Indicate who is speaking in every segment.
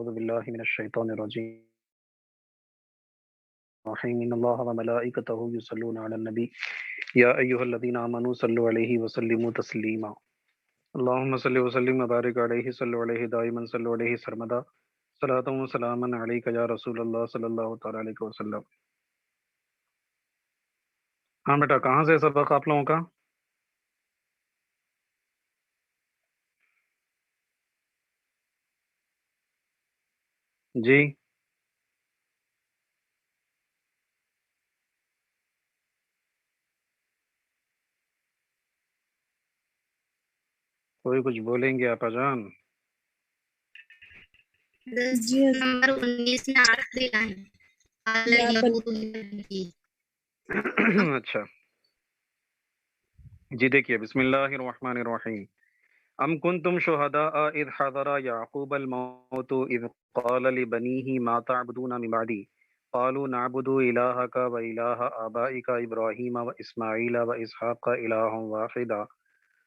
Speaker 1: أعوذ بالله من الشيطان الرجيم إن الله وملائكته يصلون على النبي يا أيها الذين آمنوا صلوا عليه وسلموا تسليما اللهم صل وسلم وبارك عليه صلوا عليه دائما صلوا عليه سرمدا صلاة وسلاما عليك يا رسول اللہ صلی اللہ تعالی علیہ وسلم۔ ہاں بیٹا، کہاں سے سبق آپ لوگوں کا؟ جی کوئی کچھ بولیں گے آپا جان؟
Speaker 2: جی
Speaker 3: نمبر 19 میں آخری لائن قال یہود لنبی۔
Speaker 1: اچھا جی دیکھیے، بسم اللہ الرحمن الرحیم۔ ام کنتم شہداء اذ حضر یعقوب الموت اذ قال لبنیہ ما تعبدون من بعدی قالوا نعبد الہک و الہ آبائک ابراہیم و اسماعیل و اسحاق الہ واحدا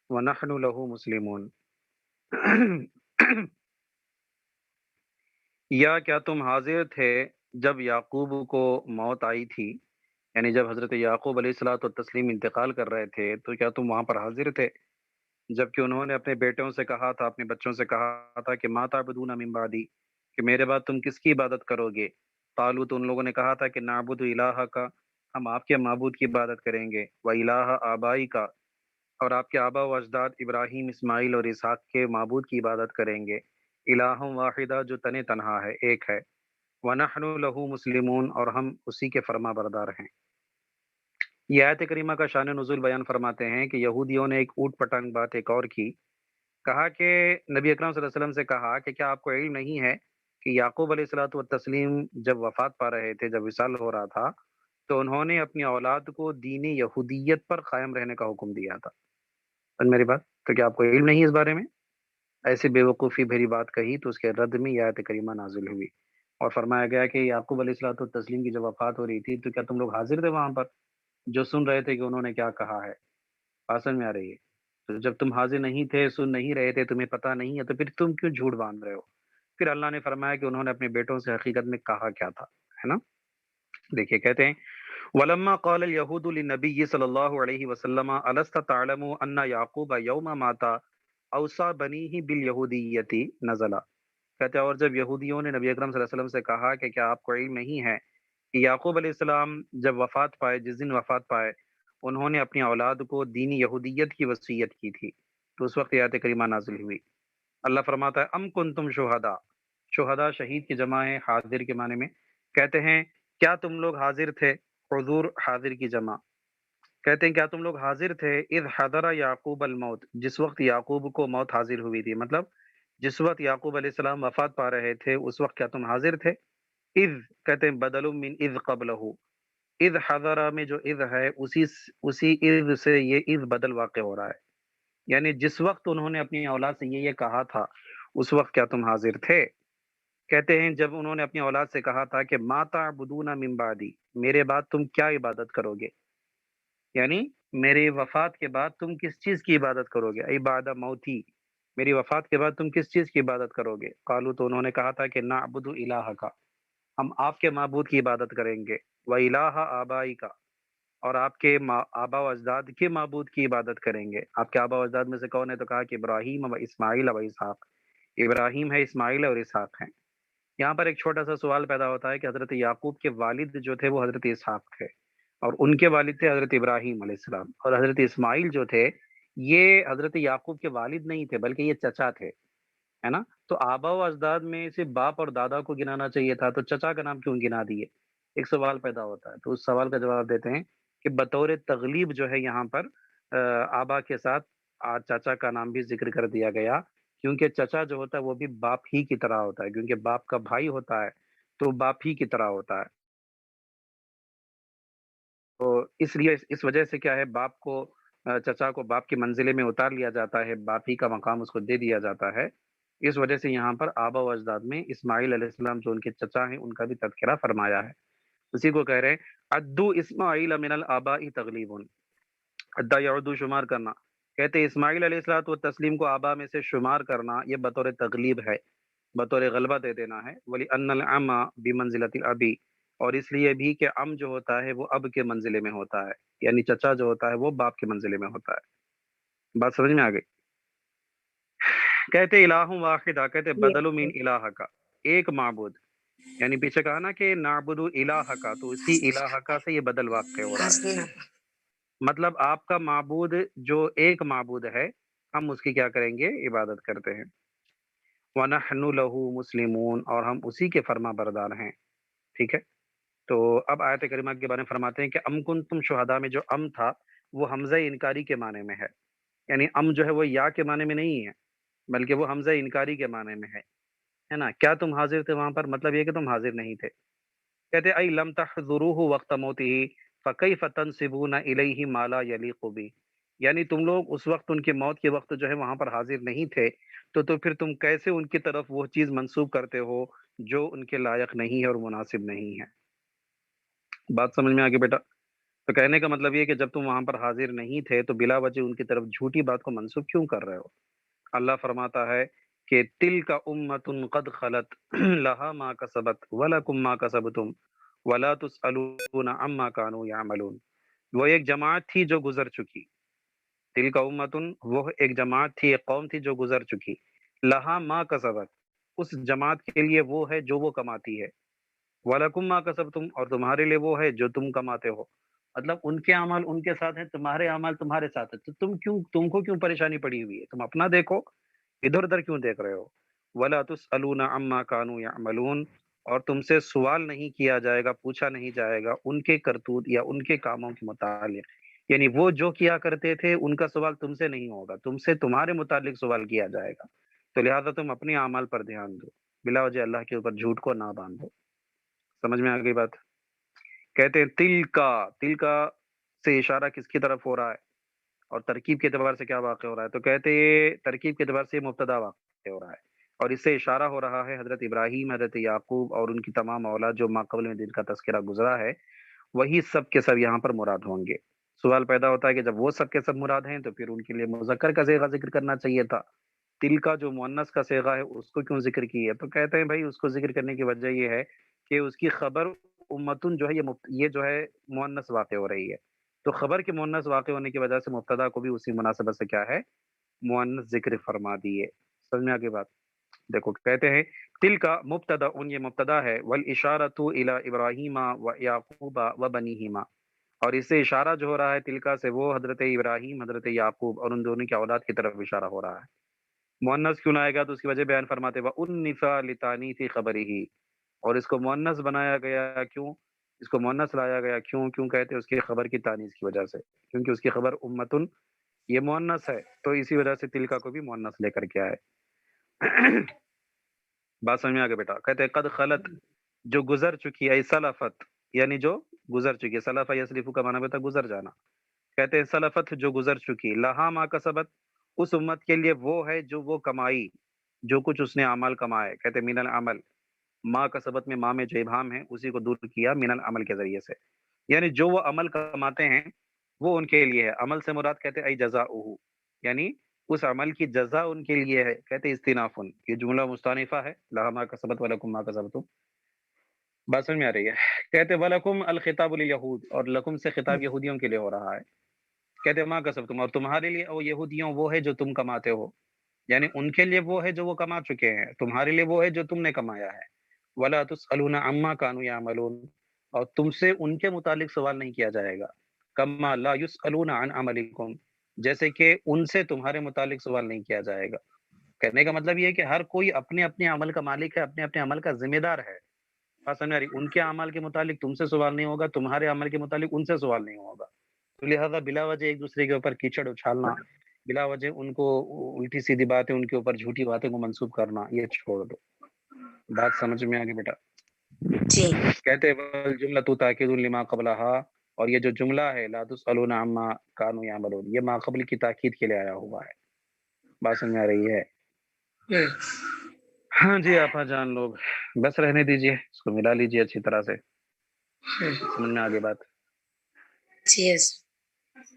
Speaker 1: ونحن له مسلمون۔ یا کیا تم حاضر تھے جب یعقوب کو موت آئی تھی، یعنی جب حضرت یعقوب علیہ الصلوۃ والتسلیم انتقال کر رہے تھے تو کیا تم وہاں پر حاضر تھے جبکہ انہوں نے اپنے بیٹوں سے کہا تھا، اپنے بچوں سے کہا تھا کہ ما تعبدون من بعدی، کہ میرے بعد تم کس کی عبادت کرو گے؟ قالوا، تو ان لوگوں نے کہا تھا کہ نعبد الہ کا، ہم آپ کے معبود کی عبادت کریں گے، و الہ آبائی کا، اور آپ کے آبا و اجداد ابراہیم، اسماعیل اور اسحاق کے معبود کی عبادت کریں گے، الہ واحدہ جو تنہا ہے، ایک ہے، ونحن له مسلمون، اور ہم اسی کے فرما بردار ہیں۔ یہ آیت کریمہ کا شان نزول بیان فرماتے ہیں کہ یہودیوں نے ایک اوٹ پٹانگ بات ایک اور کی، کہا کہ نبی اکرم صلی اللہ علیہ وسلم سے کہا کہ کیا آپ کو علم نہیں ہے کہ یعقوب علیہ الصلوۃ والتسلیم جب وفات پا رہے تھے، جب وصال ہو رہا تھا، تو انہوں نے اپنی اولاد کو دین یہودیت پر قائم رہنے کا حکم دیا تھا۔ سمجھ میری بات؟ تو کیا آپ کو علم نہیں اس بارے میں؟ ایسی بے وقوفی بھری بات کہی تو اس کے رد میں یہ آیت کریمہ نازل ہوئی اور فرمایا گیا کہ یعقوب علیہ الصلوۃ والتسلیم کی جب وفات ہو رہی تھی تو کیا تم لوگ حاضر تھے وہاں پر جو سن رہے تھے کہ انہوں نے کیا کہا ہے؟ بات سمجھ میں آ رہی ہے؟ تو جب تم حاضر نہیں تھے، سن نہیں رہے تھے، تمہیں پتہ نہیں ہے، تو پھر تم کیوں جھوٹ باندھ رہے ہو؟ پھر اللہ نے فرمایا کہ انہوں نے اپنے بیٹوں سے حقیقت میں کہا کیا تھا، ہے نا؟ دیکھیے کہتے ہیں ولما قال اليهود للنبي صلی اللہ علیہ وسلم الست تعلم ان یعقوب یوم مات اوصى بنیہ بالیہودیۃ نزل، کہتے ہیں اور جب یہودیوں نے نبی اکرم صلی اللہ علیہ وسلم سے کہا کہ کیا آپ کو علم نہیں ہے کہ یعقوب علیہ السلام جب وفات پائے، جس دن وفات پائے، انہوں نے اپنی اولاد کو دین یہودیت کی وصیت کی تھی، تو اس وقت آیت کریمہ نازل ہوئی۔ اللہ فرماتا ہے ام کنتم شہداء، شہداء شہید کی جمع ہے، حاضر کے معنی میں، کہتے ہیں کیا تم لوگ حاضر تھے، حضور حاضر کی جمع، کہتے ہیں کیا تم لوگ حاضر تھے اذ حضر یعقوب الموت، جس وقت یعقوب کو موت حاضر ہوئی تھی، مطلب جس وقت یعقوب علیہ السلام وفات پا رہے تھے اس وقت کیا تم حاضر تھے؟ اذ کہتے ہیں بدل من اذ قبلہ، اذ حضر میں جو اذ ہے اسی اذ سے یہ اذ بدل واقع ہو رہا ہے، یعنی جس وقت انہوں نے اپنی اولاد سے یہ کہا تھا اس وقت کیا تم حاضر تھے؟ کہتے ہیں جب انہوں نے اپنی اولاد سے کہا تھا کہ ما تعبدون من بعدی، میرے بعد تم کیا عبادت کرو گے، یعنی میری وفات کے بعد تم کس چیز کی عبادت کرو گے، ای بعد موتی، میری وفات کے بعد تم کس چیز کی عبادت کرو گے؟ قالو، تو انہوں نے کہا تھا کہ نعبد الہ کا، ہم آپ کے معبود کی عبادت کریں گے، و الہ آبائی کا، اور آپ کے آبا و اجداد کے معبود کی عبادت کریں گے۔ آپ کے آبا و اجداد میں سے کون ہے؟ تو کہا کہ ابراہیم و اسماعیل و اسحاق، ابراہیم ہے، اسماعیل اور اسحاق ہیں۔ یہاں پر ایک چھوٹا سا سوال پیدا ہوتا ہے کہ حضرت یعقوب کے والد جو تھے وہ حضرت اسحاق تھے، اور ان کے والد تھے حضرت ابراہیم علیہ السلام، اور حضرت اسماعیل جو تھے یہ حضرت یعقوب کے والد نہیں تھے بلکہ یہ چچا تھے، ہے نا؟ تو آبا و اجداد میں صرف باپ اور دادا کو گنانا چاہیے تھا، تو چچا کا نام کیوں گنا دیے؟ ایک سوال پیدا ہوتا ہے، تو اس سوال کا جواب دیتے ہیں کہ بطور تغلیب جو ہے یہاں پر آبا کے ساتھ چچا کا نام بھی ذکر کر دیا گیا، کیونکہ چچا جو ہوتا ہے وہ بھی باپ ہی کی طرح ہوتا ہے، کیونکہ باپ کا بھائی ہوتا ہے تو باپ ہی کی طرح ہوتا ہے۔ تو اس لیے اس وجہ سے کیا ہے، باپ کو چچا کو باپ کی منزلے میں اتار لیا جاتا ہے، باپ ہی کا مقام اس کو دے دیا جاتا ہے۔ اس وجہ سے یہاں پر آبا و اجداد میں اسماعیل علیہ السلام جو ان کے چچا ہیں ان کا بھی تذکرہ فرمایا ہے، اسی کو کہہ رہے ہیں عدو اسماعیل من الآباء تغلیب، عدہ یعدو شمار کرنا، کہتے ہیں اسماعیل علیہ الصلوۃ والتسلیم کو آبا میں سے شمار کرنا یہ بطور تغلیب ہے، بطور غلبہ دے دینا ہے، وَلِأَنَّ الْعَمَّ بِمَنزِلَةِ الْأَبِ، اور اس لیے بھی کہ ام جو ہوتا ہے وہ اب کے منزلے میں ہوتا ہے، یعنی چچا جو ہوتا ہے وہ باپ کے منزلے میں ہوتا ہے۔ بات سمجھ میں آ گئی؟ کہتے الہ واحدہ، کہتے
Speaker 3: جی
Speaker 1: بدل من الہ کا، ایک معبود، یعنی پیچھے کہا نا کہ نعبد الہ کا، تو اسی الہ کا سے یہ بدل واقع ہو رہا ہے، مطلب آپ کا معبود جو ایک معبود ہے ہم اس کی کیا کریں گے؟ عبادت کرتے ہیں۔ وَنَحْنُ لَهُ مُسْلِمُونَ، اور ہم اسی کے فرما بردار ہیں، ٹھیک ہے؟ تو اب آیت کریمہ کے بارے میں فرماتے ہیں کہ ام کنتم شہداء میں جو ام تھا وہ حمزہ انکاری کے معنی میں ہے، یعنی ام جو ہے وہ یا کے معنی میں نہیں ہے بلکہ وہ حمزہ انکاری کے معنی میں ہے نا؟ کیا تم حاضر تھے وہاں پر؟ مطلب یہ کہ تم حاضر نہیں تھے۔ کہتے ای لم تحضروه وقت موتہ فکیف تنسبون الیہ ما لا یلیق بہ، یعنی تم لوگ اس وقت ان کی موت کے وقت جو ہے وہاں پر حاضر نہیں تھے، تو پھر تم کیسے ان کی طرف وہ چیز منسوب کرتے ہو جو ان کے لائق نہیں ہے اور مناسب نہیں ہے؟ بات سمجھ میں آگے بیٹا؟ تو کہنے کا مطلب یہ کہ جب تم وہاں پر حاضر نہیں تھے تو بلا وجہ ان کی طرف جھوٹی بات کو منسوب کیوں کر رہے ہو؟ اللہ فرماتا ہے کہ تل کا امت قد خلت لہا ما کسبت ولکم ما کسبتم ولا تسألون عما كانوا يعملون، وہ ایک جماعت تھی جو گزر چکی، تل کا امتن، وہ ایک جماعت تھی، ایک قوم تھی جو گزر چکی، لہا ما کسبت، اس جماعت کے لیے وہ ہے جو وہ کماتی ہے، وَلَكُمْ مَا كَسَبْتُمْ، اور تمہارے لیے وہ ہے جو تم کماتے ہو، مطلب ان کے اعمال ان کے ساتھ ہیں، تمہارے اعمال تمہارے ساتھ ہیں، تو تم کو کیوں پریشانی پڑی ہوئی ہے؟ تم اپنا دیکھو، ادھر ادھر کیوں دیکھ رہے ہو؟ وَلَا تُسْأَلُونَ عَمَّا كَانُوا يَعْمَلُونَ، اور تم سے سوال نہیں کیا جائے گا، پوچھا نہیں جائے گا ان کے کرتوت یا ان کے کاموں کے متعلق، یعنی وہ جو کیا کرتے تھے ان کا سوال تم سے نہیں ہوگا، تم سے تمہارے متعلق سوال کیا جائے گا، تو لہٰذا تم اپنے اعمال پر دھیان دو، بلا وجہ اللہ کے اوپر جھوٹ کو نہ باندھو۔ سمجھ میں آ گئی بات؟ کہتے ہیں تل کا سے اشارہ کس کی طرف ہو رہا ہے اور ترکیب کے اعتبار سے کیا واقع ہو رہا ہے؟ تو کہتے ہیں ترکیب کے اعتبار سے یہ مبتدا واقع ہو رہا ہے، اور اس سے اشارہ ہو رہا ہے حضرت ابراہیم، حضرت یعقوب اور ان کی تمام اولاد جو ماقبل میں جن کا تذکرہ گزرا ہے، وہی سب کے سب یہاں پر مراد ہوں گے۔ سوال پیدا ہوتا ہے کہ جب وہ سب کے سب مراد ہیں تو پھر ان کے لیے مذکر کا صیغہ ذکر کرنا چاہیے تھا، تل کا جو مؤنث کا صیغہ ہے اس کو کیوں ذکر کی ہے؟ تو کہتے ہیں بھائی اس کو ذکر کرنے کی وجہ یہ ہے کہ اس کی خبر امتن جو ہے یہ جو ہے مؤنث واقع ہو رہی ہے، تو خبر کے مؤنث واقع ہونے کی وجہ سے مبتدا کو بھی اسی مناسبت سے کیا ہے؟ مؤنث ذکر فرما دیے۔ سمجھ میں آگے بات؟ دیکھو کہتے ہیں تل کا مبتدا ان، یہ مبتدا ہے، والاشارۃ الی ابراہیم و یعقوب و بنیہما، اور اس سے اشارہ جو ہو رہا ہے تلکا سے وہ حضرت ابراہیم، حضرت یعقوب اور ان دونوں کی اولاد کی طرف اشارہ ہو رہا ہے۔ مؤنث کیوں نہ آئے گا تو اس کی وجہ بیان فرماتے وَأُنِّثَ لِتَانِيثِ خَبَرِهِ، اور اس کو مؤنث بنایا گیا کیوں؟ اس کو مؤنث لایا گیا کیوں کہتے ہیں اس کی خبر کی تانیث کی وجہ سے، کیونکہ اس کی خبر امتن یہ مؤنث ہے، تو اسی وجہ سے تلکا کو بھی مؤنث لے کر کے آئے۔ بات سمجھ میں آگے بیٹا؟ کہتے ہیں قد خلت، جو گزر چکی ہے، سلفت یعنی جو گزر چکی ہے، سلفہ یسلفو کا معنی بیٹا گزر جانا، کہتے ہیں سلفت جو گزر چکی، لہا ما کسبت، اس امت کے لیے وہ ہے جو وہ کمائی، جو کچھ اس نے عمل کمائے، کہتے ہیں من العمل، ما کسبت میں ما میں جو ابہام ہے اسی کو دور کیا من العمل کے ذریعے سے، یعنی جو وہ عمل کماتے ہیں وہ ان کے لیے ہے، عمل سے مراد کہتے ہیں ای جزاؤہ، یعنی اس عمل کی جزا ان کے لیے ہے، کہتے ہیں استنافن، یہ جملہ مستانفہ ہے، لہا ما کسبت ولکم ما کسبتم۔ بات سمجھ میں آ رہی ہے؟ کہتے ہیں وَلَكُمْ الْخِطَابُ لِلْيَهُودِ، اور لکم سے خطاب یہودیوں کے لیے ہو رہا ہے، کہتے ہیں ما کسبتم، اور تمہارے لیے او یہودیوں وہ ہے جو تم کماتے ہو، یعنی ان کے لیے وہ ہے جو وہ کما چکے ہیں، تمہارے لیے وہ ہے جو تم نے کمایا ہے۔ وَلَا تُسْأَلُونَ عَمَّا كَانُوا يَعْمَلُونَ، اور تم سے ان کے متعلق سوال نہیں کیا جائے گا، کما لا يُسْأَلُونَ عَنْ عَمَلِكُمْ، جیسے کہ ان سے تمہارے متعلق سوال نہیں کیا جائے گا۔ کہنے کا مطلب یہ ہے کہ ہر کوئی اپنے اپنے عمل کا مالک ہے، اپنے اپنے عمل کا ذمہ دار ہے، بات سمجھ آ رہی؟ ان کے اعمال کے متعلق تم سے سوال نہیں ہوگا، تمہارے عمل کے متعلق ان سے سوال نہیں ہوگا، تو لہذا بلا وجہ ایک دوسرے کے اوپر کیچڑ اچھالنا، بلا وجہ ان کو الٹی سیدھی باتیں، ان کے اوپر جھوٹی باتیں کو منسوب کرنا، یہ چھوڑ دو۔ بات سمجھ میں آگے بیٹا؟
Speaker 3: جی
Speaker 1: کہتے والجملۃ تاکید لما قبلہا، اور یہ جو جملہ ہے لا تسألون عما كانوا يعملون، یہ ما قبل کی تاکید کے لیے آیا ہوا ہے، بات سمجھ میں آ رہی ہے؟ ہاں جی آپا جان لوگ، بس رہنے دیجئے، اس کو ملا لیجئے اچھی طرح سے، سمجھ میں آگے بات؟
Speaker 3: یس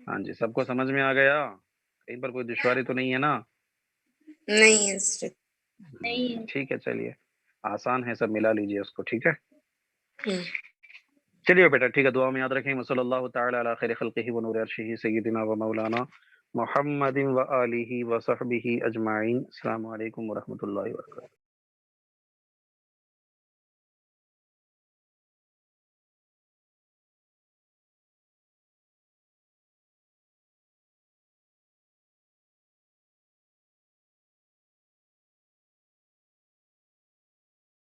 Speaker 1: ہاں جی، سب کو سمجھ میں آ گیا؟ کہیں پر کوئی دشواری تو نہیں ہے نا؟
Speaker 3: نہیں ہے نہیں
Speaker 1: ٹھیک ہے چلیے، آسان ہے، سب ملا لیجیے اس کو، ٹھیک ہے؟
Speaker 2: ہوں۔
Speaker 1: چلیے بیٹا ٹھیک ہے، دعا میں یاد رکھیں، وصلی اللہ تعالی علی خیر خلقہ و نور عرشہ سیدنا و مولانا محمد و آلہ و صحبہ اجمعین۔ السلام علیکم ورحمۃ اللہ وبرکاتہ۔